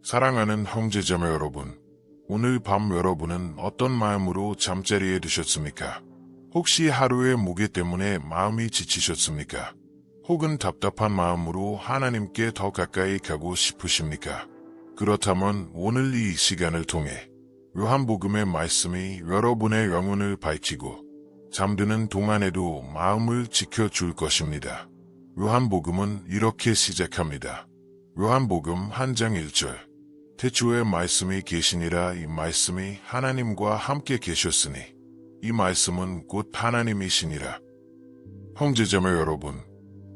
사랑하는 형제자매 여러분, 오늘 밤 여러분은 어떤 마음으로 잠자리에 드셨습니까? 혹시 하루의 무게 때문에 마음이 지치셨습니까? 혹은 답답한 마음으로 하나님께 더 가까이 가고 싶으십니까? 그렇다면 오늘 이 시간을 통해 요한복음의 말씀이 여러분의 영혼을 밝히고 잠드는 동안에도 마음을 지켜줄 것입니다. 요한복음은 이렇게 시작합니다. 요한복음 1장 1절. 태초에 말씀이 계시니라. 이 말씀이 하나님과 함께 계셨으니 이 말씀은 곧 하나님이시니라. 형제자매 여러분,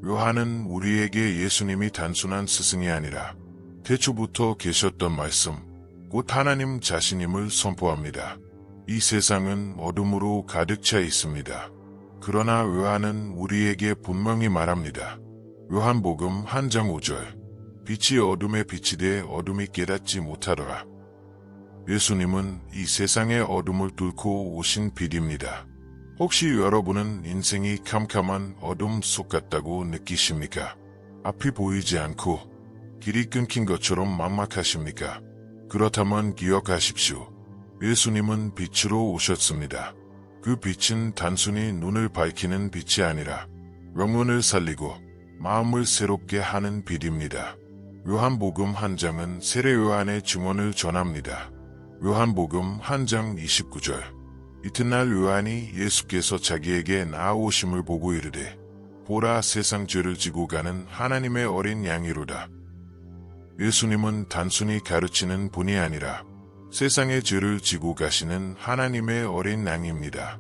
요한은 우리에게 예수님이 단순한 스승이 아니라 태초부터 계셨던 말씀, 곧 하나님 자신임을 선포합니다. 이 세상은 어둠으로 가득 차 있습니다. 그러나 요한은 우리에게 분명히 말합니다. 요한복음 1장 5절. 빛이 어둠에 비치되 어둠이 깨닫지 못하더라. 예수님은 이 세상의 어둠을 뚫고 오신 빛입니다. 혹시 여러분은 인생이 캄캄한 어둠 속 같다고 느끼십니까? 앞이 보이지 않고 길이 끊긴 것처럼 막막하십니까? 그렇다면 기억하십시오. 예수님은 빛으로 오셨습니다. 그 빛은 단순히 눈을 밝히는 빛이 아니라 영혼을 살리고 마음을 새롭게 하는 빛입니다. 요한복음 1장은 세례 요한의 증언을 전합니다. 요한복음 1장 29절. 이튿날 요한이 예수께서 자기에게 나아오심을 보고 이르되 보라, 세상 죄를 지고 가는 하나님의 어린 양이로다. 예수님은 단순히 가르치는 분이 아니라 세상의 죄를 지고 가시는 하나님의 어린 양입니다.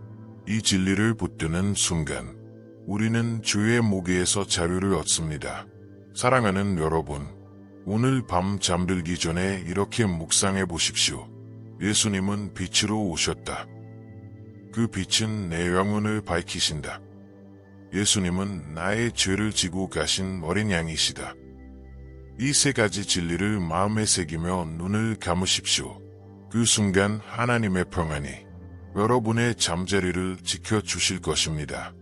이 진리를 붙드는 순간 우리는 죄의 무게에서 자유를 얻습니다. 사랑하는 여러분, 오늘 밤 잠들기 전에 이렇게 묵상해 보십시오. 예수님은 빛으로 오셨다. 그 빛은 내 영혼을 밝히신다. 예수님은 나의 죄를 지고 가신 어린 양이시다. 이 세 가지 진리를 마음에 새기며 눈을 감으십시오. 그 순간 하나님의 평안이 여러분의 잠자리를 지켜주실 것입니다.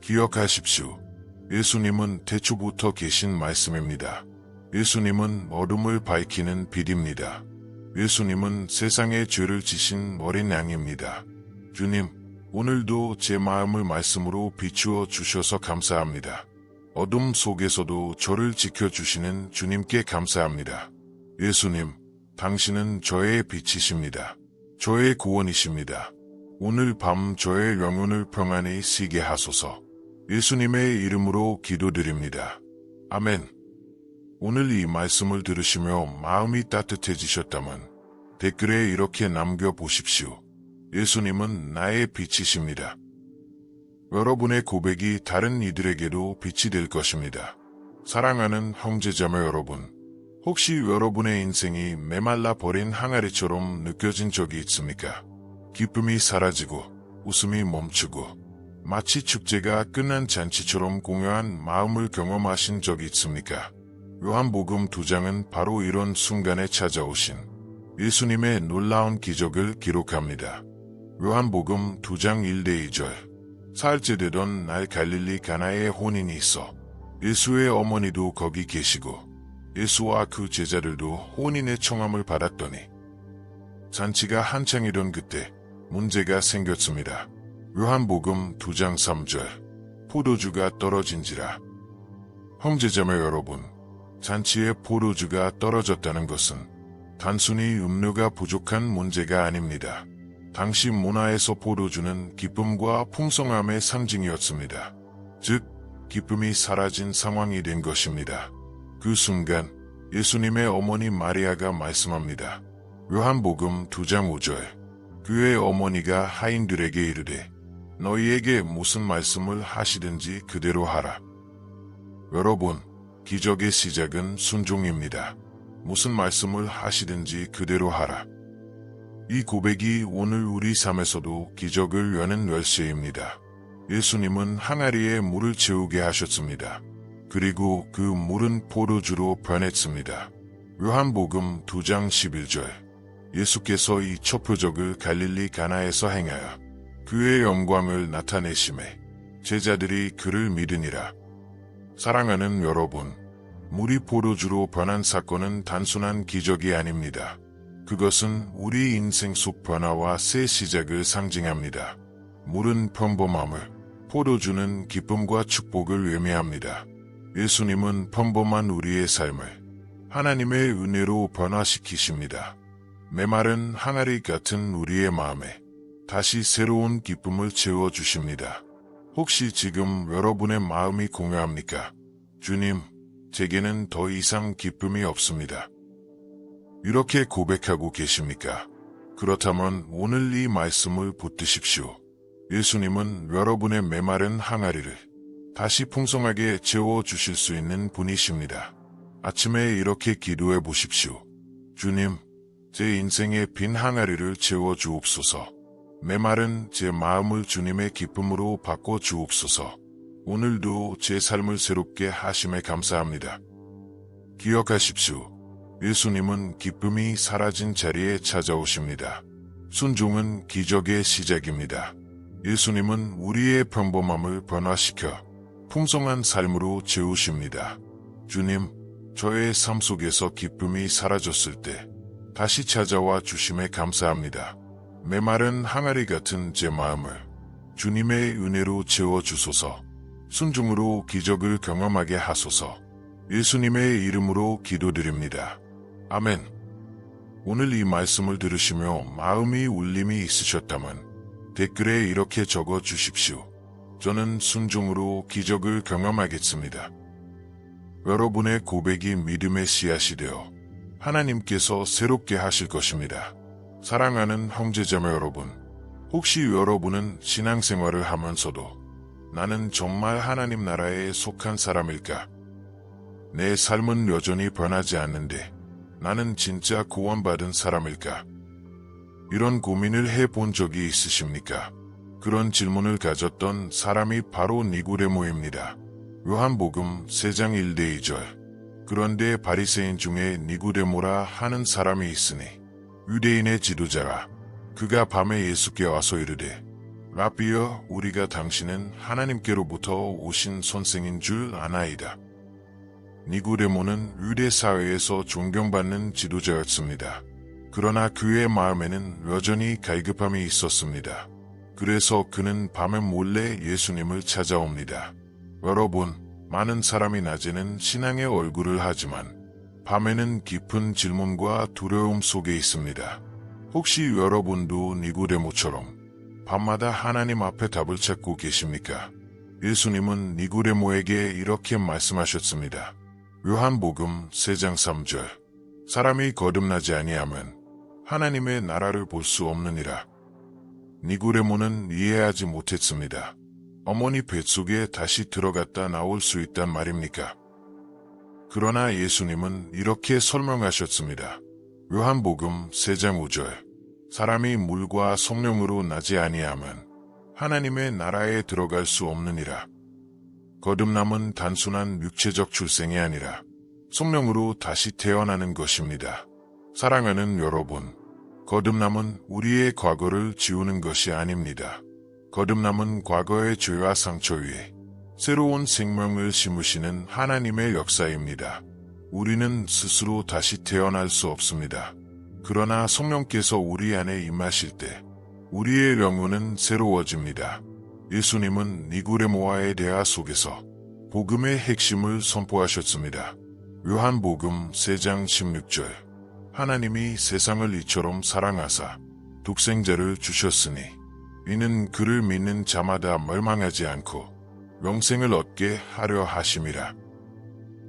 기억하십시오. 예수님은 태초부터 계신 말씀입니다. 예수님은 어둠을 밝히는 빛입니다. 예수님은 세상의 죄를 지신 어린 양입니다. 주님, 오늘도 제 마음을 말씀으로 비추어 주셔서 감사합니다. 어둠 속에서도 저를 지켜주시는 주님께 감사합니다. 예수님, 당신은 저의 빛이십니다. 저의 구원이십니다. 오늘 밤 저의 영혼을 평안히 쉬게 하소서. 예수님의 이름으로 기도드립니다. 아멘. 오늘 이 말씀을 들으시며 마음이 따뜻해지셨다면 댓글에 이렇게 남겨보십시오. 예수님은 나의 빛이십니다. 여러분의 고백이 다른 이들에게도 빛이 될 것입니다. 사랑하는 형제자매 여러분, 혹시 여러분의 인생이 메말라 버린 항아리처럼 느껴진 적이 있습니까? 기쁨이 사라지고 웃음이 멈추고 마치 축제가 끝난 잔치처럼 공허한 마음을 경험하신 적이 있습니까? 요한복음 2장은 바로 이런 순간에 찾아오신 예수님의 놀라운 기적을 기록합니다. 요한복음 2장 1대 2절. 사흘째 되던 날 갈릴리 가나에 혼인이 있어 예수의 어머니도 거기 계시고 예수와 그 제자들도 혼인의 청함을 받았더니 잔치가 한창이던 그때 문제가 생겼습니다. 요한복음 2장 3절. 포도주가 떨어진지라. 형제자매 여러분, 잔치에 포도주가 떨어졌다는 것은 단순히 음료가 부족한 문제가 아닙니다. 당시 문화에서 포도주는 기쁨과 풍성함의 상징이었습니다. 즉, 기쁨이 사라진 상황이 된 것입니다. 그 순간 예수님의 어머니 마리아가 말씀합니다. 요한복음 2장 5절. 그의 어머니가 하인들에게 이르되 너희에게 무슨 말씀을 하시든지 그대로 하라. 여러분, 기적의 시작은 순종입니다. 무슨 말씀을 하시든지 그대로 하라. 이 고백이 오늘 우리 삶에서도 기적을 여는 열쇠입니다. 예수님은 항아리에 물을 채우게 하셨습니다. 그리고 그 물은 포도주로 변했습니다. 요한복음 2장 11절. 예수께서 이 첫 표적을 갈릴리 가나에서 행하여 그의 영광을 나타내심에 제자들이 그를 믿으니라. 사랑하는 여러분, 물이 포도주로 변한 사건은 단순한 기적이 아닙니다. 그것은 우리 인생 속 변화와 새 시작을 상징합니다. 물은 평범함을, 포도주는 기쁨과 축복을 의미합니다. 예수님은 평범한 우리의 삶을 하나님의 은혜로 변화시키십니다. 메마른 항아리 같은 우리의 마음에 다시 새로운 기쁨을 채워주십니다. 혹시 지금 여러분의 마음이 공허합니까? 주님, 제게는 더 이상 기쁨이 없습니다. 이렇게 고백하고 계십니까? 그렇다면 오늘 이 말씀을 붙드십시오. 예수님은 여러분의 메마른 항아리를 다시 풍성하게 채워주실 수 있는 분이십니다. 아침에 이렇게 기도해 보십시오. 주님, 제 인생의 빈 항아리를 채워주옵소서. 메마른 제 마음을 주님의 기쁨으로 바꿔주옵소서. 오늘도 제 삶을 새롭게 하심에 감사합니다. 기억하십시오. 예수님은 기쁨이 사라진 자리에 찾아오십니다. 순종은 기적의 시작입니다. 예수님은 우리의 평범함을 변화시켜 풍성한 삶으로 채우십니다. 주님, 저의 삶 속에서 기쁨이 사라졌을 때 다시 찾아와 주심에 감사합니다. 메마른 항아리 같은 제 마음을 주님의 은혜로 채워주소서. 순종으로 기적을 경험하게 하소서. 예수님의 이름으로 기도드립니다. 아멘. 오늘 이 말씀을 들으시며 마음이 울림이 있으셨다면 댓글에 이렇게 적어 주십시오. 저는 순종으로 기적을 경험하겠습니다. 여러분의 고백이 믿음의 씨앗이 되어 하나님께서 새롭게 하실 것입니다. 사랑하는 형제자매 여러분, 혹시 여러분은 신앙생활을 하면서도 나는 정말 하나님 나라에 속한 사람일까? 내 삶은 여전히 변하지 않는데 나는 진짜 구원받은 사람일까? 이런 고민을 해본 적이 있으십니까? 그런 질문을 가졌던 사람이 바로 니고데모입니다. 요한복음 3장 1대 2절. 그런데 바리새인 중에 니고데모라 하는 사람이 있으니 유대인의 지도자라. 그가 밤에 예수께 와서 이르되 라비여, 우리가 당신은 하나님께로부터 오신 선생인 줄 아나이다. 니고데모는 유대 사회에서 존경받는 지도자였습니다. 그러나 그의 마음에는 여전히 갈급함이 있었습니다. 그래서 그는 밤에 몰래 예수님을 찾아옵니다. 여러분, 많은 사람이 낮에는 신앙의 얼굴을 하지만 밤에는 깊은 질문과 두려움 속에 있습니다. 혹시 여러분도 니고데모처럼 밤마다 하나님 앞에 답을 찾고 계십니까? 예수님은 니고데모에게 이렇게 말씀하셨습니다. 요한복음 3장 3절. 사람이 거듭나지 아니하면 하나님의 나라를 볼 수 없느니라. 니고데모는 이해하지 못했습니다. 어머니 뱃속에 다시 들어갔다 나올 수 있단 말입니까? 그러나 예수님은 이렇게 설명하셨습니다. 요한복음 3장 5절. 사람이 물과 성령으로 나지 아니하면 하나님의 나라에 들어갈 수 없느니라. 거듭남은 단순한 육체적 출생이 아니라 성령으로 다시 태어나는 것입니다. 사랑하는 여러분, 거듭남은 우리의 과거를 지우는 것이 아닙니다. 거듭남은 과거의 죄와 상처 위에 새로운 생명을 심으시는 하나님의 역사입니다. 우리는 스스로 다시 태어날 수 없습니다. 그러나 성령께서 우리 안에 임하실 때 우리의 영혼은 새로워집니다. 예수님은 니고데모와의 대화 속에서 복음의 핵심을 선포하셨습니다. 요한복음 3장 16절. 하나님이 세상을 이처럼 사랑하사 독생자를 주셨으니 이는 그를 믿는 자마다 멸망하지 않고 영생을 얻게 하려 하심이라.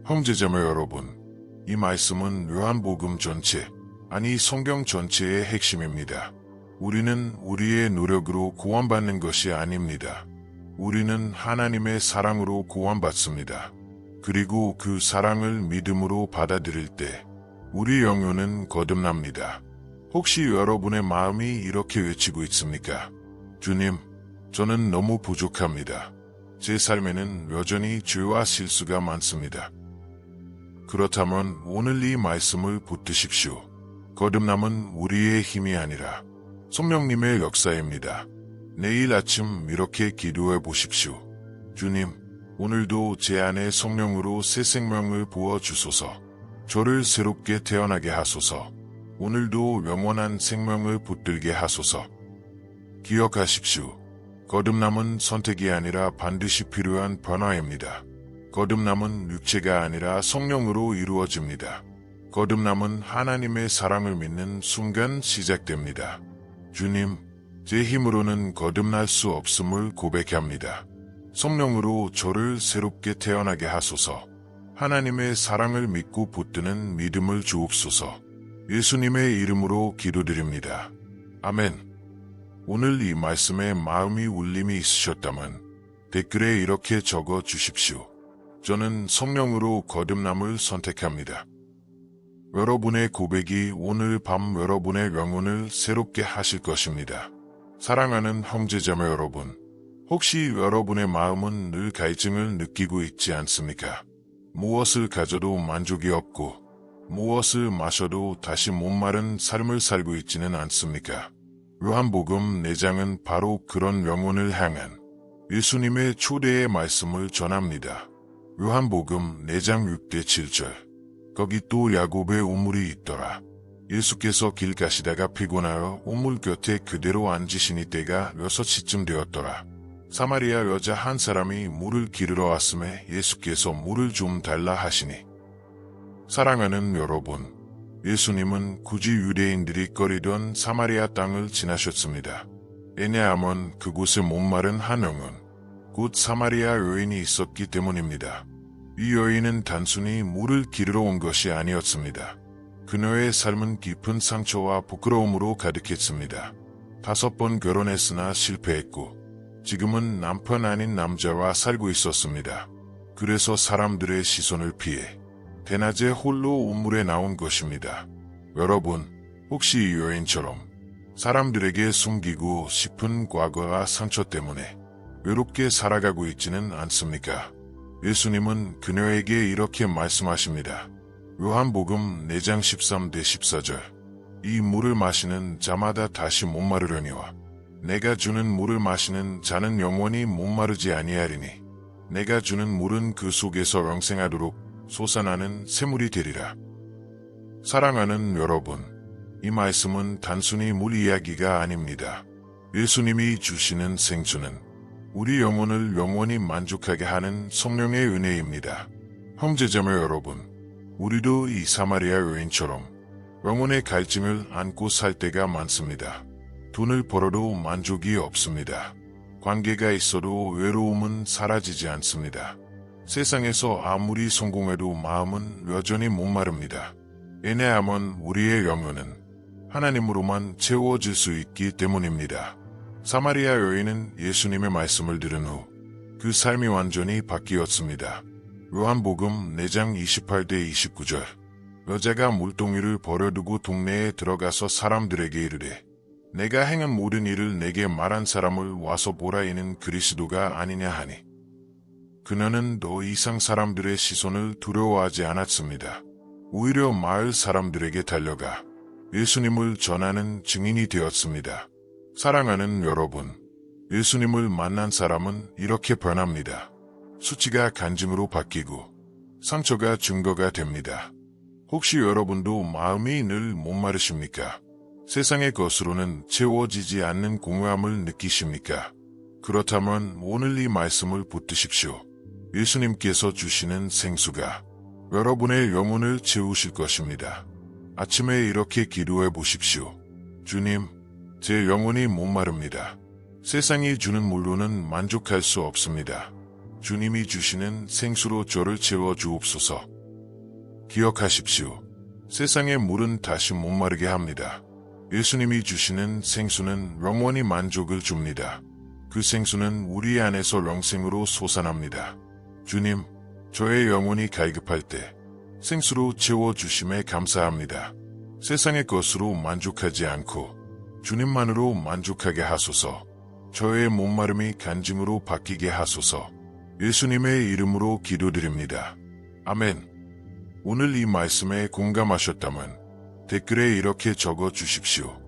형제자매 여러분, 이 말씀은 요한복음 전체, 아니 성경 전체의 핵심입니다. 우리는 우리의 노력으로 구원받는 것이 아닙니다. 우리는 하나님의 사랑으로 구원받습니다. 그리고 그 사랑을 믿음으로 받아들일 때 우리 영혼은 거듭납니다. 혹시 여러분의 마음이 이렇게 외치고 있습니까? 주님, 저는 너무 부족합니다. 제 삶에는 여전히 죄와 실수가 많습니다. 그렇다면 오늘 이 말씀을 붙드십시오. 거듭남은 우리의 힘이 아니라 성령님의 역사입니다. 내일 아침 이렇게 기도해 보십시오. 주님, 오늘도 제 안에 성령으로 새 생명을 부어주소서. 저를 새롭게 태어나게 하소서. 오늘도 영원한 생명을 붙들게 하소서. 기억하십시오. 거듭남은 선택이 아니라 반드시 필요한 변화입니다. 거듭남은 육체가 아니라 성령으로 이루어집니다. 거듭남은 하나님의 사랑을 믿는 순간 시작됩니다. 주님, 제 힘으로는 거듭날 수 없음을 고백합니다. 성령으로 저를 새롭게 태어나게 하소서. 하나님의 사랑을 믿고 붙드는 믿음을 주옵소서. 예수님의 이름으로 기도드립니다. 아멘. 오늘 이 말씀에 마음이 울림이 있으셨다면 댓글에 이렇게 적어 주십시오. 저는 성령으로 거듭남을 선택합니다. 여러분의 고백이 오늘 밤 여러분의 영혼을 새롭게 하실 것입니다. 사랑하는 형제자매 여러분, 혹시 여러분의 마음은 늘 갈증을 느끼고 있지 않습니까? 무엇을 가져도 만족이 없고 무엇을 마셔도 다시 목마른 삶을 살고 있지는 않습니까? 요한복음 4장은 바로 그런 영혼을 향한 예수님의 초대의 말씀을 전합니다. 요한복음 4장 6대 7절. 거기 또 야곱의 우물이 있더라. 예수께서 길 가시다가 피곤하여 우물 곁에 그대로 앉으시니 때가 6시쯤 되었더라. 사마리아 여자 한 사람이 물을 기르러 왔음에 예수께서 물을 좀 달라 하시니. 사랑하는 여러분, 예수님은 굳이 유대인들이 꺼리던 사마리아 땅을 지나셨습니다. 왜냐하면 그곳에 목마른 한 영혼, 곧 사마리아 여인이 있었기 때문입니다. 이 여인은 단순히 물을 기르러 온 것이 아니었습니다. 그녀의 삶은 깊은 상처와 부끄러움으로 가득했습니다. 5번 결혼했으나 실패했고 지금은 남편 아닌 남자와 살고 있었습니다. 그래서 사람들의 시선을 피해 대낮에 홀로 우물에 나온 것입니다. 여러분, 혹시 이 여인처럼 사람들에게 숨기고 싶은 과거와 상처 때문에 외롭게 살아가고 있지는 않습니까? 예수님은 그녀에게 이렇게 말씀하십니다. 요한복음 4장 13대 14절. 이 물을 마시는 자마다 다시 목마르려니와 내가 주는 물을 마시는 자는 영원히 목마르지 아니하리니 내가 주는 물은 그 속에서 영생하도록 솟아나는 샘물이 되리라. 사랑하는 여러분, 이 말씀은 단순히 물 이야기가 아닙니다. 예수님이 주시는 생수는 우리 영혼을 영원히 만족하게 하는 성령의 은혜입니다. 형제자매 여러분, 우리도 이 사마리아 여인처럼 영혼의 갈증을 안고 살 때가 많습니다. 돈을 벌어도 만족이 없습니다. 관계가 있어도 외로움은 사라지지 않습니다. 세상에서 아무리 성공해도 마음은 여전히 목마릅니다. 왜냐하면 우리의 영혼은 하나님으로만 채워질 수 있기 때문입니다. 사마리아 여인은 예수님의 말씀을 들은 후 그 삶이 완전히 바뀌었습니다. 요한복음 4장 28대 29절. 여자가 물동이를 버려두고 동네에 들어가서 사람들에게 이르되 내가 행한 모든 일을 내게 말한 사람을 와서 보라 이는 그리스도가 아니냐 하니. 그녀는 더 이상 사람들의 시선을 두려워하지 않았습니다. 오히려 마을 사람들에게 달려가 예수님을 전하는 증인이 되었습니다. 사랑하는 여러분, 예수님을 만난 사람은 이렇게 변합니다. 수치가 간증으로 바뀌고 상처가 증거가 됩니다. 혹시 여러분도 마음이 늘 목마르십니까? 세상의 것으로는 채워지지 않는 공허함을 느끼십니까? 그렇다면 오늘 이 말씀을 붙드십시오. 예수님께서 주시는 생수가 여러분의 영혼을 채우실 것입니다. 아침에 이렇게 기도해 보십시오. 주님, 제 영혼이 목마릅니다. 세상이 주는 물로는 만족할 수 없습니다. 주님이 주시는 생수로 저를 채워 주옵소서. 기억하십시오. 세상의 물은 다시 목마르게 합니다. 예수님이 주시는 생수는 영원히 만족을 줍니다. 그 생수는 우리 안에서 영생으로 솟아납니다. 주님, 저의 영혼이 갈급할 때 생수로 채워주심에 감사합니다. 세상의 것으로 만족하지 않고 주님만으로 만족하게 하소서. 저의 목마름이 간증으로 바뀌게 하소서. 예수님의 이름으로 기도드립니다. 아멘. 오늘 이 말씀에 공감하셨다면 댓글에 이렇게 적어 주십시오.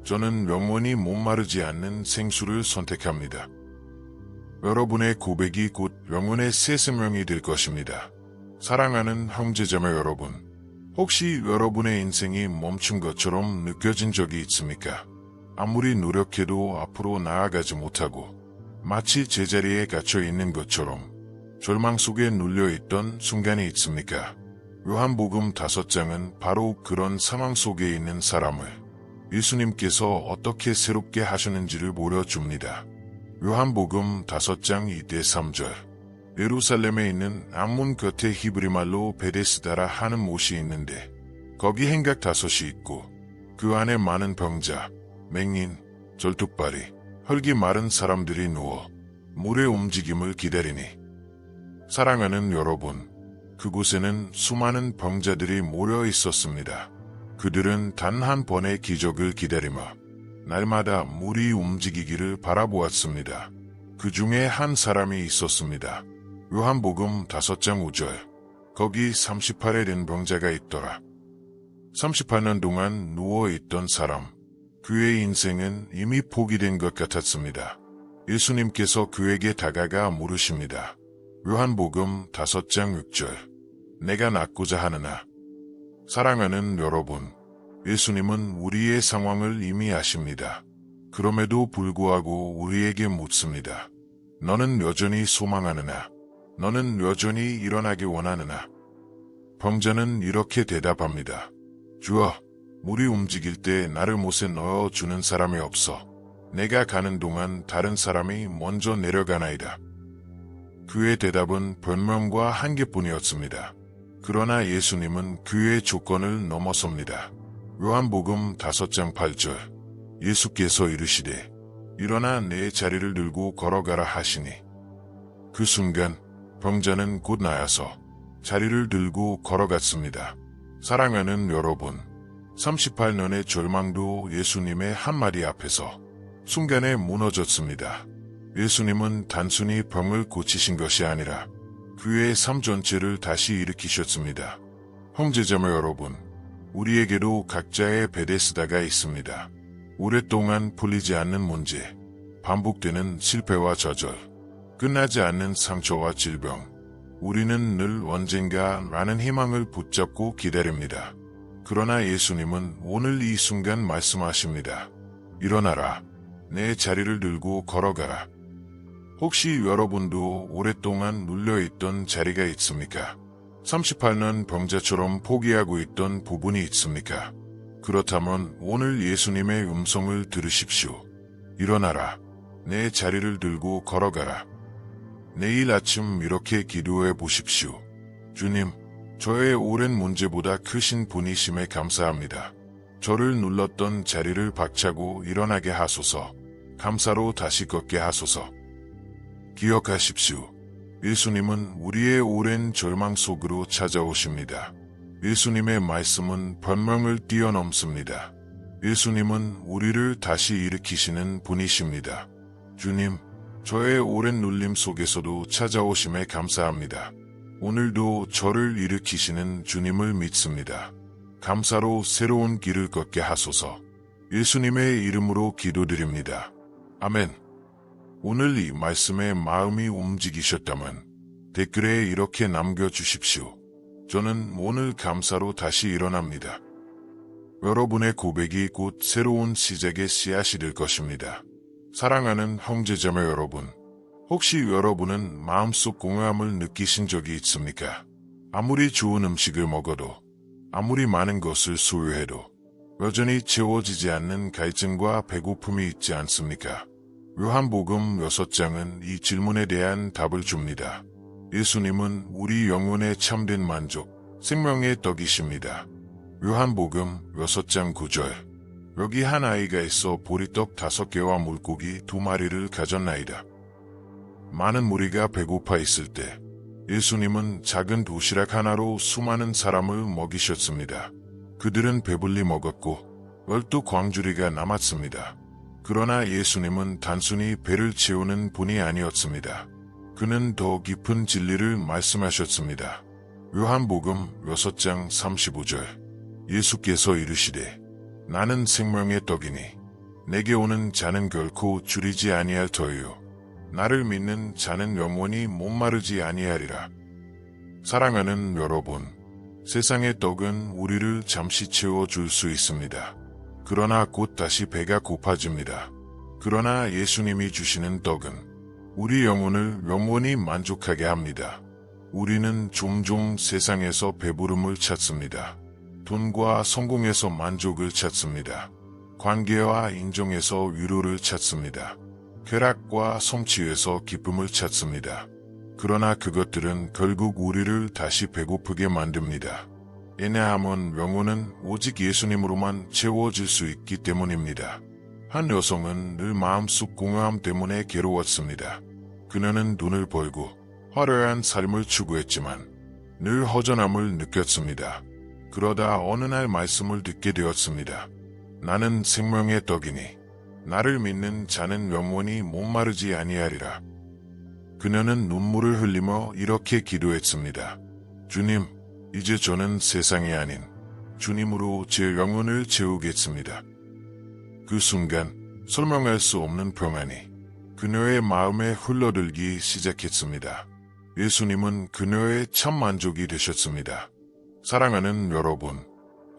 저는 영원히 목마르지 않는 생수를 선택합니다. 여러분의 고백이 곧 영혼의 새 생명이 될 것입니다. 사랑하는 형제자매 여러분, 혹시 여러분의 인생이 멈춘 것처럼 느껴진 적이 있습니까? 아무리 노력해도 앞으로 나아가지 못하고 마치 제자리에 갇혀 있는 것처럼 절망 속에 눌려있던 순간이 있습니까? 요한복음 5장은 바로 그런 상황 속에 있는 사람을 예수님께서 어떻게 새롭게 하셨는지를 보여줍니다. 요한복음 5장 2대 3절. 예루살렘에 있는 암문 곁에 히브리말로 베데스다라 하는 못이 있는데 거기 행각 5이 있고 그 안에 많은 병자, 맹인, 절뚝발이, 혈기 마른 사람들이 누워 물의 움직임을 기다리니. 사랑하는 여러분, 그곳에는 수많은 병자들이 모여 있었습니다. 그들은 단 한 번의 기적을 기다리며 날마다 물이 움직이기를 바라보았습니다. 그 중에 한 사람이 있었습니다. 요한복음 5장 5절. 거기 38에 된 병자가 있더라. 38년 동안 누워있던 사람. 그의 인생은 이미 포기된 것 같았습니다. 예수님께서 그에게 다가가 물으십니다. 요한복음 5장 6절. 내가 낫고자 하느냐? 사랑하는 여러분, 예수님은 우리의 상황을 이미 아십니다. 그럼에도 불구하고 우리에게 묻습니다. 너는 여전히 소망하느냐? 너는 여전히 일어나기 원하느냐? 병자는 이렇게 대답합니다. 주여, 물이 움직일 때 나를 못에 넣어주는 사람이 없어. 내가 가는 동안 다른 사람이 먼저 내려가나이다. 그의 대답은 변명과 한계뿐이었습니다. 그러나 예수님은 그의 조건을 넘어섭니다. 요한복음 5장 8절. 예수께서 이르시되 일어나 내 자리를 들고 걸어가라 하시니. 그 순간 병자는 곧 나아서 자리를 들고 걸어갔습니다. 사랑하는 여러분, 38년의 절망도 예수님의 한마디 앞에서 순간에 무너졌습니다. 예수님은 단순히 병을 고치신 것이 아니라 그의 삶 전체를 다시 일으키셨습니다. 형제자매 여러분, 우리에게도 각자의 베데스다가 있습니다. 오랫동안 풀리지 않는 문제, 반복되는 실패와 좌절, 끝나지 않는 상처와 질병. 우리는 늘 언젠가라는 희망을 붙잡고 기다립니다. 그러나 예수님은 오늘 이 순간 말씀하십니다. 일어나라. 내 자리를 들고 걸어가라. 혹시 여러분도 오랫동안 눌려있던 자리가 있습니까? 38년 병자처럼 포기하고 있던 부분이 있습니까? 그렇다면 오늘 예수님의 음성을 들으십시오. 일어나라. 내 자리를 들고 걸어가라. 내일 아침 이렇게 기도해 보십시오. 주님, 저의 오랜 문제보다 크신 분이심에 감사합니다. 저를 눌렀던 자리를 박차고 일어나게 하소서. 감사로 다시 걷게 하소서. 기억하십시오. 예수님은 우리의 오랜 절망 속으로 찾아오십니다. 예수님의 말씀은 변명을 뛰어넘습니다. 예수님은 우리를 다시 일으키시는 분이십니다. 주님, 저의 오랜 눌림 속에서도 찾아오심에 감사합니다. 오늘도 저를 일으키시는 주님을 믿습니다. 감사로 새로운 길을 걷게 하소서. 예수님의 이름으로 기도드립니다. 아멘. 오늘 이 말씀에 마음이 움직이셨다면 댓글에 이렇게 남겨주십시오. 저는 오늘 감사로 다시 일어납니다. 여러분의 고백이 곧 새로운 시작의 씨앗이 될 것입니다. 사랑하는 형제자매 여러분, 혹시 여러분은 마음속 공허함을 느끼신 적이 있습니까? 아무리 좋은 음식을 먹어도, 아무리 많은 것을 소유해도 여전히 채워지지 않는 갈증과 배고픔이 있지 않습니까? 요한복음 6장은 이 질문에 대한 답을 줍니다. 예수님은 우리 영혼의 참된 만족, 생명의 떡이십니다. 요한복음 6장 9절. 여기 한 아이가 있어 보리떡 5개와 물고기 2마리를 가졌나이다. 많은 무리가 배고파 있을 때 예수님은 작은 도시락 하나로 수많은 사람을 먹이셨습니다. 그들은 배불리 먹었고 12광주리가 남았습니다. 그러나 예수님은 단순히 배를 채우는 분이 아니었습니다. 그는 더 깊은 진리를 말씀하셨습니다. 요한복음 6장 35절. 예수께서 이르시되 나는 생명의 떡이니 내게 오는 자는 결코 줄이지 아니할 터이요 나를 믿는 자는 영원히 목마르지 아니하리라. 사랑하는 여러분, 세상의 떡은 우리를 잠시 채워줄 수 있습니다. 그러나 곧 다시 배가 고파집니다. 그러나 예수님이 주시는 떡은 우리 영혼을 영원히 만족하게 합니다. 우리는 종종 세상에서 배부름을 찾습니다. 돈과 성공에서 만족을 찾습니다. 관계와 인정에서 위로를 찾습니다. 쾌락과 성취에서 기쁨을 찾습니다. 그러나 그것들은 결국 우리를 다시 배고프게 만듭니다. 애매함은 영혼은 오직 예수님으로만 채워질 수 있기 때문입니다. 한 여성은 늘 마음속 공허함 때문에 괴로웠습니다. 그녀는 돈을 벌고 화려한 삶을 추구했지만 늘 허전함을 느꼈습니다. 그러다 어느 날 말씀을 듣게 되었습니다. 나는 생명의 떡이니 나를 믿는 자는 영원히 목마르지 아니하리라. 그녀는 눈물을 흘리며 이렇게 기도했습니다. 주님, 이제 저는 세상이 아닌 주님으로 제 영혼을 채우겠습니다. 그 순간 설명할 수 없는 평안이 그녀의 마음에 흘러들기 시작했습니다. 예수님은 그녀의 참 만족이 되셨습니다. 사랑하는 여러분,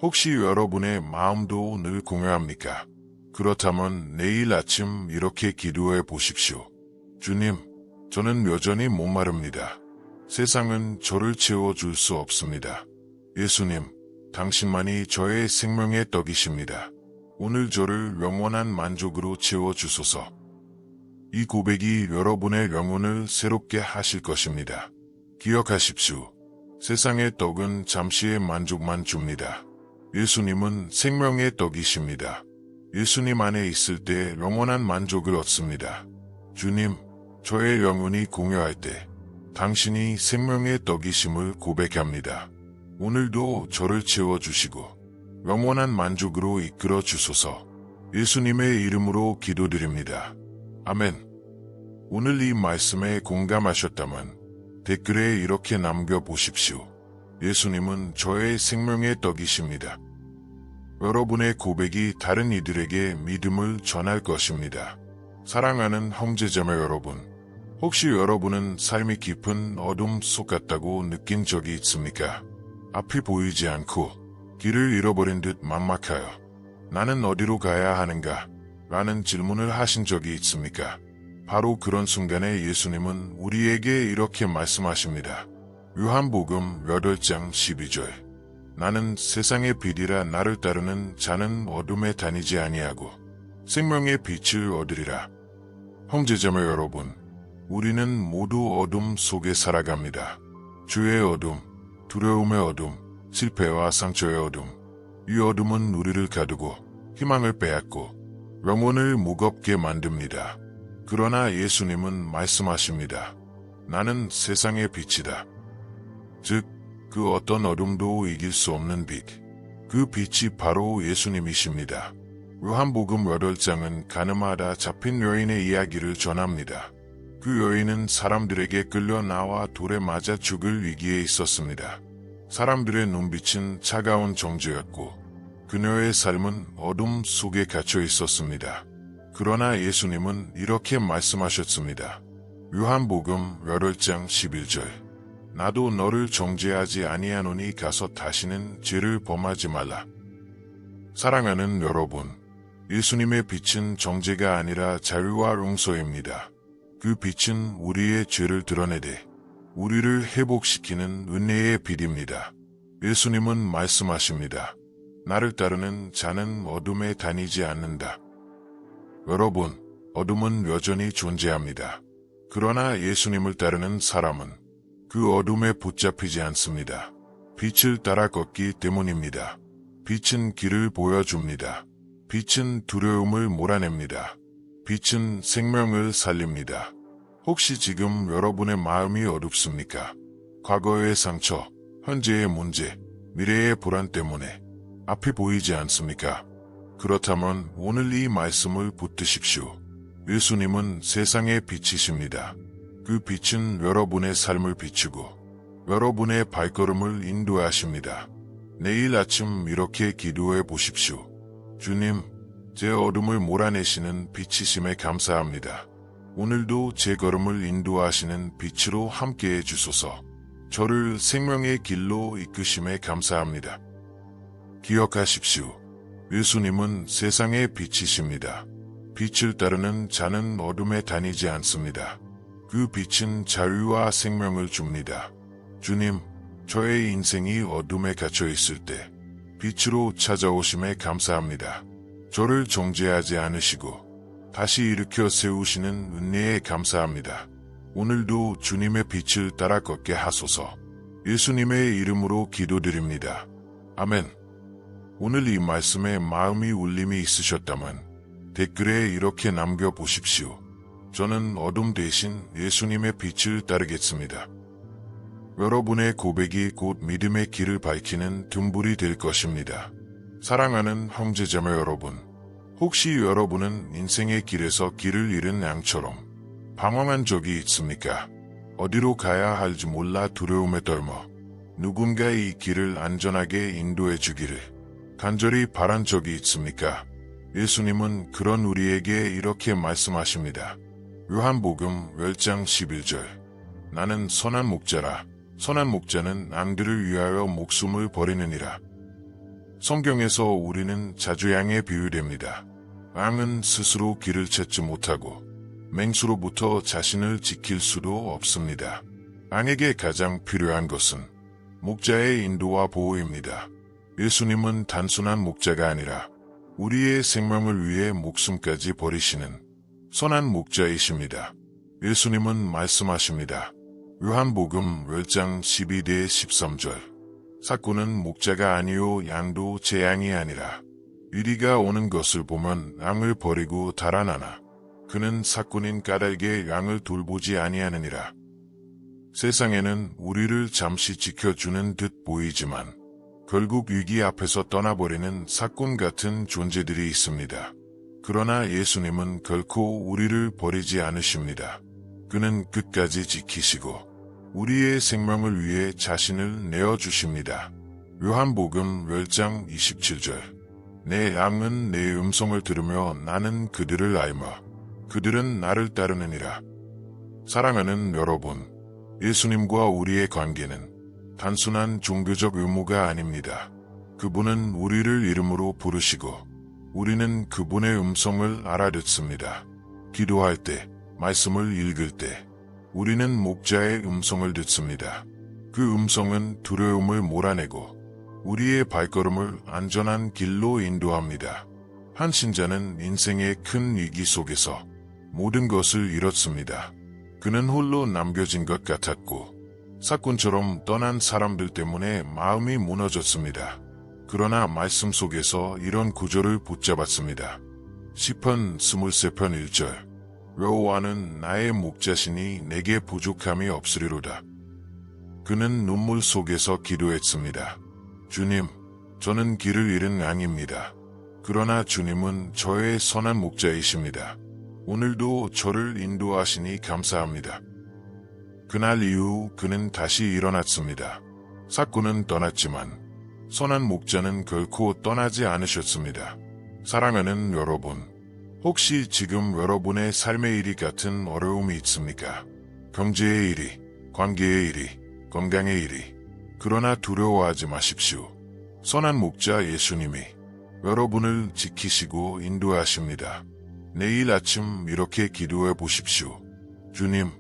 혹시 여러분의 마음도 늘 공허합니까? 그렇다면 내일 아침 이렇게 기도해 보십시오. 주님, 저는 여전히 목마릅니다. 세상은 저를 채워줄 수 없습니다. 예수님, 당신만이 저의 생명의 떡이십니다. 오늘 저를 영원한 만족으로 채워주소서. 이 고백이 여러분의 영혼을 새롭게 하실 것입니다. 기억하십시오. 세상의 떡은 잠시의 만족만 줍니다. 예수님은 생명의 떡이십니다. 예수님 안에 있을 때 영원한 만족을 얻습니다. 주님, 저의 영혼이 공허할 때 당신이 생명의 떡이심을 고백합니다. 오늘도 저를 채워주시고 영원한 만족으로 이끌어 주소서. 예수님의 이름으로 기도드립니다. 아멘. 오늘 이 말씀에 공감하셨다면 댓글에 이렇게 남겨보십시오. 예수님은 저의 생명의 떡이십니다. 여러분의 고백이 다른 이들에게 믿음을 전할 것입니다. 사랑하는 형제자매 여러분, 혹시 여러분은 삶이 깊은 어둠 속 같다고 느낀 적이 있습니까? 앞이 보이지 않고 길을 잃어버린 듯 막막하여 나는 어디로 가야 하는가? 라는 질문을 하신 적이 있습니까? 바로 그런 순간에 예수님은 우리에게 이렇게 말씀하십니다. 요한복음 8장 12절. 나는 세상의 빛이라 나를 따르는 자는 어둠에 다니지 아니하고 생명의 빛을 얻으리라. 형제자매 여러분, 우리는 모두 어둠 속에 살아갑니다. 죄의 어둠, 두려움의 어둠, 실패와 상처의 어둠. 이 어둠은 우리를 가두고 희망을 빼앗고 영혼을 무겁게 만듭니다. 그러나 예수님은 말씀하십니다. 나는 세상의 빛이다. 즉, 그 어떤 어둠도 이길 수 없는 빛. 그 빛이 바로 예수님이십니다. 요한복음 8장은 가늠하다 잡힌 여인의 이야기를 전합니다. 그 여인은 사람들에게 끌려 나와 돌에 맞아 죽을 위기에 있었습니다. 사람들의 눈빛은 차가운 정죄였고 그녀의 삶은 어둠 속에 갇혀 있었습니다. 그러나 예수님은 이렇게 말씀하셨습니다. 요한복음 8장 11절. 나도 너를 정죄하지 아니하노니 가서 다시는 죄를 범하지 말라. 사랑하는 여러분, 예수님의 빛은 정죄가 아니라 자유와 용서입니다. 그 빛은 우리의 죄를 드러내되 우리를 회복시키는 은혜의 빛입니다. 예수님은 말씀하십니다. 나를 따르는 자는 어둠에 다니지 않는다. 여러분, 어둠은 여전히 존재합니다. 그러나 예수님을 따르는 사람은 그 어둠에 붙잡히지 않습니다. 빛을 따라 걷기 때문입니다. 빛은 길을 보여줍니다. 빛은 두려움을 몰아냅니다. 빛은 생명을 살립니다. 혹시 지금 여러분의 마음이 어둡습니까? 과거의 상처, 현재의 문제, 미래의 불안 때문에 앞이 보이지 않습니까? 그렇다면 오늘 이 말씀을 붙드십시오. 예수님은 세상의 빛이십니다. 그 빛은 여러분의 삶을 비추고 여러분의 발걸음을 인도하십니다. 내일 아침 이렇게 기도해 보십시오. 주님, 제 어둠을 몰아내시는 빛이심에 감사합니다. 오늘도 제 걸음을 인도하시는 빛으로 함께해 주소서. 저를 생명의 길로 이끄심에 감사합니다. 기억하십시오. 예수님은 세상의 빛이십니다. 빛을 따르는 자는 어둠에 다니지 않습니다. 그 빛은 자유와 생명을 줍니다. 주님, 저의 인생이 어둠에 갇혀 있을 때 빛으로 찾아오심에 감사합니다. 저를 정죄하지 않으시고 다시 일으켜 세우시는 은혜에 감사합니다. 오늘도 주님의 빛을 따라 걷게 하소서. 예수님의 이름으로 기도드립니다. 아멘. 오늘 이 말씀에 마음이 울림이 있으셨다면 댓글에 이렇게 남겨보십시오. 저는 어둠 대신 예수님의 빛을 따르겠습니다. 여러분의 고백이 곧 믿음의 길을 밝히는 등불이 될 것입니다. 사랑하는 형제자매 여러분, 혹시 여러분은 인생의 길에서 길을 잃은 양처럼 방황한 적이 있습니까? 어디로 가야 할지 몰라 두려움에 떨며 누군가 이 길을 안전하게 인도해 주기를 간절히 바란 적이 있습니까? 예수님은 그런 우리에게 이렇게 말씀하십니다. 요한복음 10장 11절. 나는 선한 목자라. 선한 목자는 양들을 위하여 목숨을 버리느니라. 성경에서 우리는 자주 양에 비유됩니다. 양은 스스로 길을 찾지 못하고 맹수로부터 자신을 지킬 수도 없습니다. 양에게 가장 필요한 것은 목자의 인도와 보호입니다. 예수님은 단순한 목자가 아니라 우리의 생명을 위해 목숨까지 버리시는 선한 목자이십니다. 예수님은 말씀하십니다. 요한복음 10장 12대 13절. 사꾼은 목자가 아니요 양도 제 양이 아니라 이리가 오는 것을 보면 양을 버리고 달아나나 그는 사꾼인 까닭에 양을 돌보지 아니하느니라. 세상에는 우리를 잠시 지켜주는 듯 보이지만 결국 위기 앞에서 떠나버리는 사꾼 같은 존재들이 있습니다. 그러나 예수님은 결코 우리를 버리지 않으십니다. 그는 끝까지 지키시고 우리의 생명을 위해 자신을 내어주십니다. 요한복음 10장 27절. 내 양은 내 음성을 들으며 나는 그들을 알며 그들은 나를 따르느니라. 사랑하는 여러분, 예수님과 우리의 관계는 단순한 종교적 의무가 아닙니다. 그분은 우리를 이름으로 부르시고 우리는 그분의 음성을 알아듣습니다. 기도할 때, 말씀을 읽을 때 우리는 목자의 음성을 듣습니다. 그 음성은 두려움을 몰아내고 우리의 발걸음을 안전한 길로 인도합니다. 한 신자는 인생의 큰 위기 속에서 모든 것을 잃었습니다. 그는 홀로 남겨진 것 같았고 사꾼처럼 떠난 사람들 때문에 마음이 무너졌습니다. 그러나 말씀 속에서 이런 구절을 붙잡았습니다. 시편 23편 1절. 여호와는 나의 목자시니 내게 부족함이 없으리로다. 그는 눈물 속에서 기도했습니다. 주님, 저는 길을 잃은 양입니다. 그러나 주님은 저의 선한 목자이십니다. 오늘도 저를 인도하시니 감사합니다. 그날 이후 그는 다시 일어났습니다. 사꾼은 떠났지만 선한 목자는 결코 떠나지 않으셨습니다. 사랑하는 여러분, 혹시 지금 여러분의 삶의 일이 같은 어려움이 있습니까? 경제의 일이, 관계의 일이, 건강의 일이. 그러나 두려워하지 마십시오. 선한 목자 예수님이 여러분을 지키시고 인도하십니다. 내일 아침 이렇게 기도해 보십시오. 주님,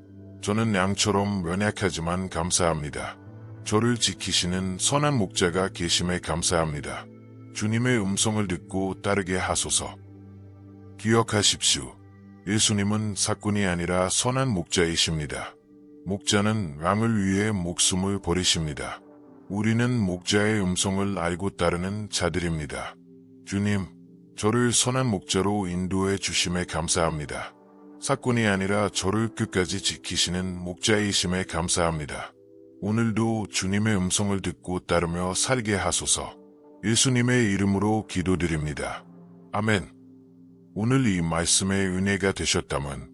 저는 양처럼 연약하지만 감사합니다. 저를 지키시는 선한 목자가 계심에 감사합니다. 주님의 음성을 듣고 따르게 하소서. 기억하십시오. 예수님은 사꾼이 아니라 선한 목자이십니다. 목자는 양을 위해 목숨을 버리십니다. 우리는 목자의 음성을 알고 따르는 자들입니다. 주님, 저를 선한 목자로 인도해 주심에 감사합니다. 사꾼이 아니라 저를 끝까지 지키시는 목자이심에 감사합니다. 오늘도 주님의 음성을 듣고 따르며 살게 하소서. 예수님의 이름으로 기도드립니다. 아멘. 오늘 이 말씀의 은혜가 되셨다면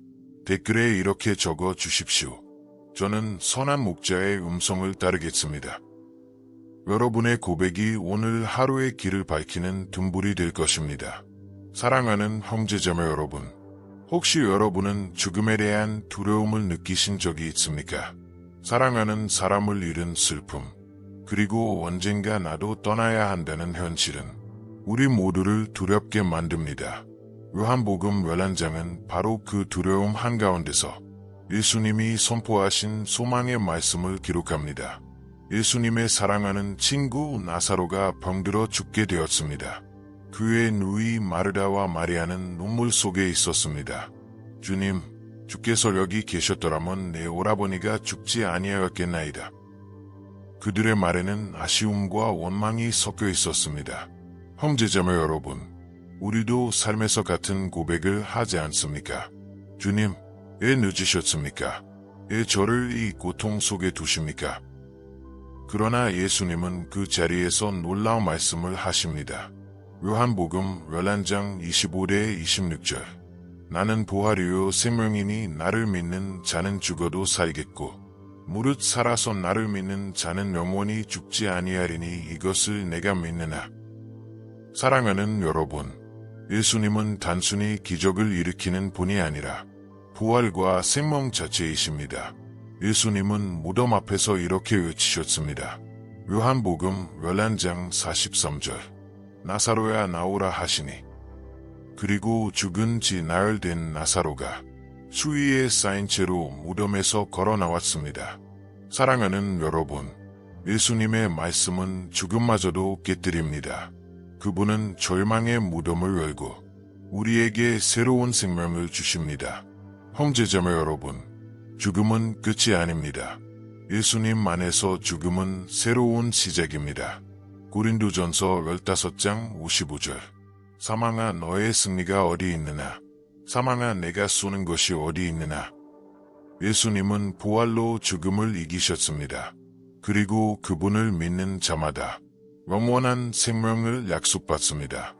댓글에 이렇게 적어 주십시오. 저는 선한 목자의 음성을 따르겠습니다. 여러분의 고백이 오늘 하루의 길을 밝히는 등불이 될 것입니다. 사랑하는 형제자매 여러분, 혹시 여러분은 죽음에 대한 두려움을 느끼신 적이 있습니까? 사랑하는 사람을 잃은 슬픔, 그리고 언젠가 나도 떠나야 한다는 현실은 우리 모두를 두렵게 만듭니다. 요한복음 11장은 바로 그 두려움 한가운데서 예수님이 선포하신 소망의 말씀을 기록합니다. 예수님의 사랑하는 친구 나사로가 병들어 죽게 되었습니다. 그의 누이 마르다와 마리아는 눈물 속에 있었습니다. 주님, 주께서 여기 계셨더라면 내 오라버니가 죽지 아니하였겠나이다. 그들의 말에는 아쉬움과 원망이 섞여 있었습니다. 형제자매 여러분, 우리도 삶에서 같은 고백을 하지 않습니까? 주님, 왜 늦으셨습니까? 왜 저를 이 고통 속에 두십니까? 그러나 예수님은 그 자리에서 놀라운 말씀을 하십니다. 요한복음 11장 25대 26절. 나는 부활이요 생명이니 나를 믿는 자는 죽어도 살겠고 무릇 살아서 나를 믿는 자는 영원히 죽지 아니하리니 이것을 내가 믿느나. 사랑하는 여러분, 예수님은 단순히 기적을 일으키는 분이 아니라 부활과 생명 자체이십니다. 예수님은 무덤 앞에서 이렇게 외치셨습니다. 요한복음 11장 43절. 나사로야 나오라 하시니. 그리고 죽은 지 나흘 된 나사로가 수위에 쌓인 채로 무덤에서 걸어 나왔습니다. 사랑하는 여러분, 예수님의 말씀은 죽음마저도 깨뜨립니다. 그분은 절망의 무덤을 열고 우리에게 새로운 생명을 주십니다. 형제자매 여러분, 죽음은 끝이 아닙니다. 예수님 안에서 죽음은 새로운 시작입니다. 고린도전서 15장 55절. 사망아 너의 승리가 어디 있느냐? 사망아 내가 쏘는 것이 어디 있느냐? 예수님은 부활로 죽음을 이기셨습니다. 그리고 그분을 믿는 자마다 영원한 생명을 약속받습니다.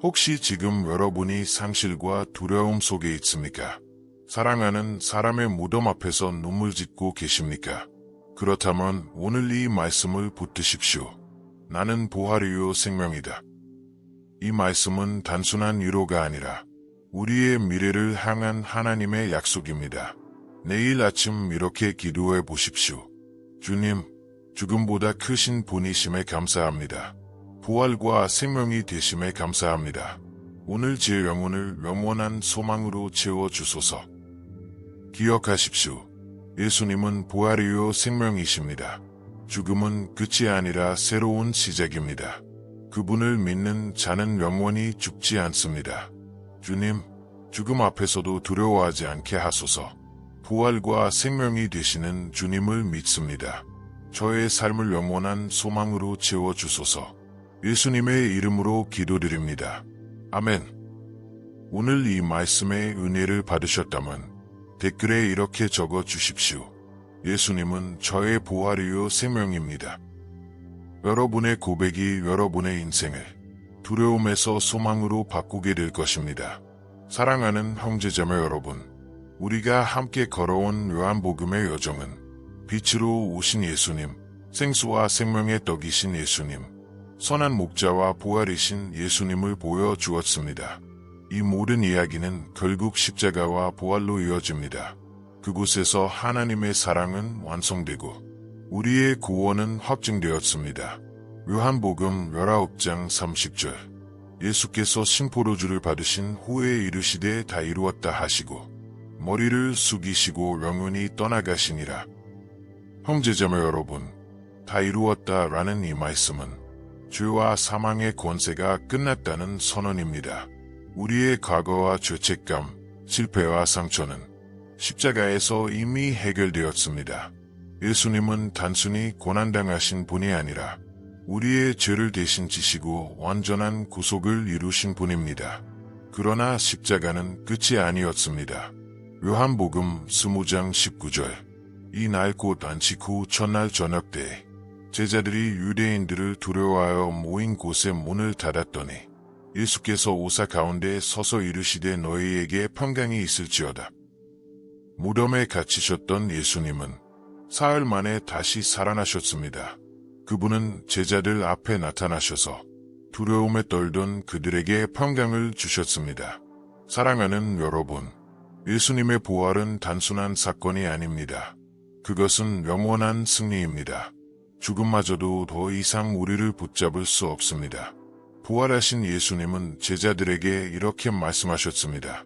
혹시 지금 여러분이 상실과 두려움 속에 있습니까? 사랑하는 사람의 무덤 앞에서 눈물 짓고 계십니까? 그렇다면 오늘 이 말씀을 붙드십시오. 나는 부활이요 생명이다. 이 말씀은 단순한 위로가 아니라 우리의 미래를 향한 하나님의 약속입니다. 내일 아침 이렇게 기도해 보십시오. 주님, 죽음보다 크신 분이심에 감사합니다. 부활과 생명이 되심에 감사합니다. 오늘 제 영혼을 영원한 소망으로 채워주소서. 기억하십시오. 예수님은 부활이요 생명이십니다. 죽음은 끝이 아니라 새로운 시작입니다. 그분을 믿는 자는 영원히 죽지 않습니다. 주님, 죽음 앞에서도 두려워하지 않게 하소서. 부활과 생명이 되시는 주님을 믿습니다. 저의 삶을 영원한 소망으로 채워주소서. 예수님의 이름으로 기도드립니다. 아멘. 오늘 이 말씀의 은혜를 받으셨다면 댓글에 이렇게 적어 주십시오. 예수님은 저의 부활이요 생명입니다. 여러분의 고백이 여러분의 인생을 두려움에서 소망으로 바꾸게 될 것입니다. 사랑하는 형제자매 여러분, 우리가 함께 걸어온 요한복음의 여정은 빛으로 오신 예수님, 생수와 생명의 떡이신 예수님, 선한 목자와 부활이신 예수님을 보여주었습니다. 이 모든 이야기는 결국 십자가와 부활로 이어집니다. 그곳에서 하나님의 사랑은 완성되고 우리의 구원은 확증되었습니다. 요한복음 19장 30절. 예수께서 심포도주를 받으신 후에 이르시되 다 이루었다 하시고 머리를 숙이시고 영원히 떠나가시니라. 형제자매 여러분, 다 이루었다라는 이 말씀은 죄와 사망의 권세가 끝났다는 선언입니다. 우리의 과거와 죄책감, 실패와 상처는 십자가에서 이미 해결되었습니다. 예수님은 단순히 고난당하신 분이 아니라 우리의 죄를 대신 지시고 완전한 구속을 이루신 분입니다. 그러나 십자가는 끝이 아니었습니다. 요한복음 20장 19절. 이날 곧 안식 후 첫날 저녁 때 제자들이 유대인들을 두려워하여 모인 곳에 문을 닫았더니 예수께서 오사 가운데 서서 이르시되 너희에게 평강이 있을지어다. 무덤에 갇히셨던 예수님은 사흘 만에 다시 살아나셨습니다. 그분은 제자들 앞에 나타나셔서 두려움에 떨던 그들에게 평강을 주셨습니다. 사랑하는 여러분, 예수님의 부활은 단순한 사건이 아닙니다. 그것은 영원한 승리입니다. 죽음마저도 더 이상 우리를 붙잡을 수 없습니다. 부활하신 예수님은 제자들에게 이렇게 말씀하셨습니다.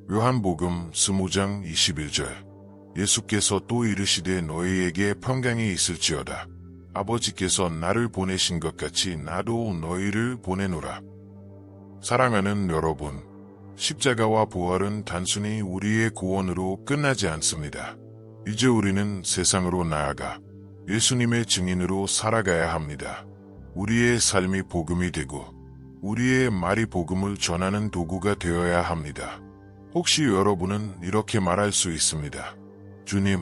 요한복음 20장 21절. 예수께서 또 이르시되 너희에게 평강이 있을지어다. 아버지께서 나를 보내신 것 같이 나도 너희를 보내노라. 사랑하는 여러분, 십자가와 부활은 단순히 우리의 구원으로 끝나지 않습니다. 이제 우리는 세상으로 나아가 예수님의 증인으로 살아가야 합니다. 우리의 삶이 복음이 되고 우리의 말이 복음을 전하는 도구가 되어야 합니다. 혹시 여러분은 이렇게 말할 수 있습니다. 주님,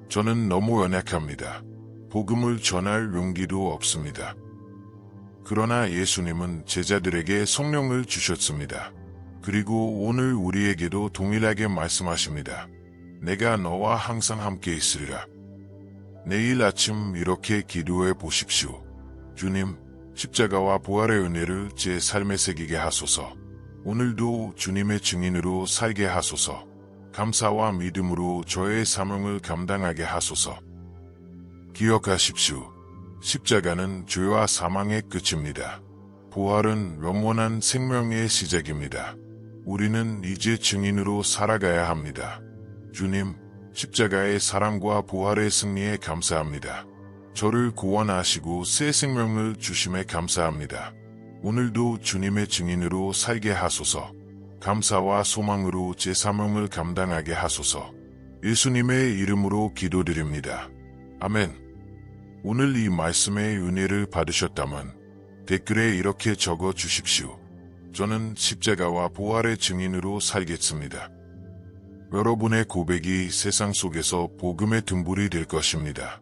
저는 너무 연약합니다. 복음을 전할 용기도 없습니다. 그러나 예수님은 제자들에게 성령을 주셨습니다. 그리고 오늘 우리에게도 동일하게 말씀하십니다. 내가 너와 항상 함께 있으리라. 내일 아침 이렇게 기도해 보십시오. 주님, 십자가와 부활의 은혜를 제 삶에 새기게 하소서. 오늘도 주님의 증인으로 살게 하소서. 감사와 믿음으로 저의 사명을 감당하게 하소서. 기억하십시오. 십자가는 죄와 사망의 끝입니다. 부활은 영원한 생명의 시작입니다. 우리는 이제 증인으로 살아가야 합니다. 주님, 십자가의 사랑과 부활의 승리에 감사합니다. 저를 구원하시고 새 생명을 주심에 감사합니다. 오늘도 주님의 증인으로 살게 하소서. 감사와 소망으로 제 사명을 감당하게 하소서. 예수님의 이름으로 기도드립니다. 아멘. 오늘 이 말씀의 은혜를 받으셨다면 댓글에 이렇게 적어 주십시오. 저는 십자가와 부활의 증인으로 살겠습니다. 여러분의 고백이 세상 속에서 복음의 등불이 될 것입니다.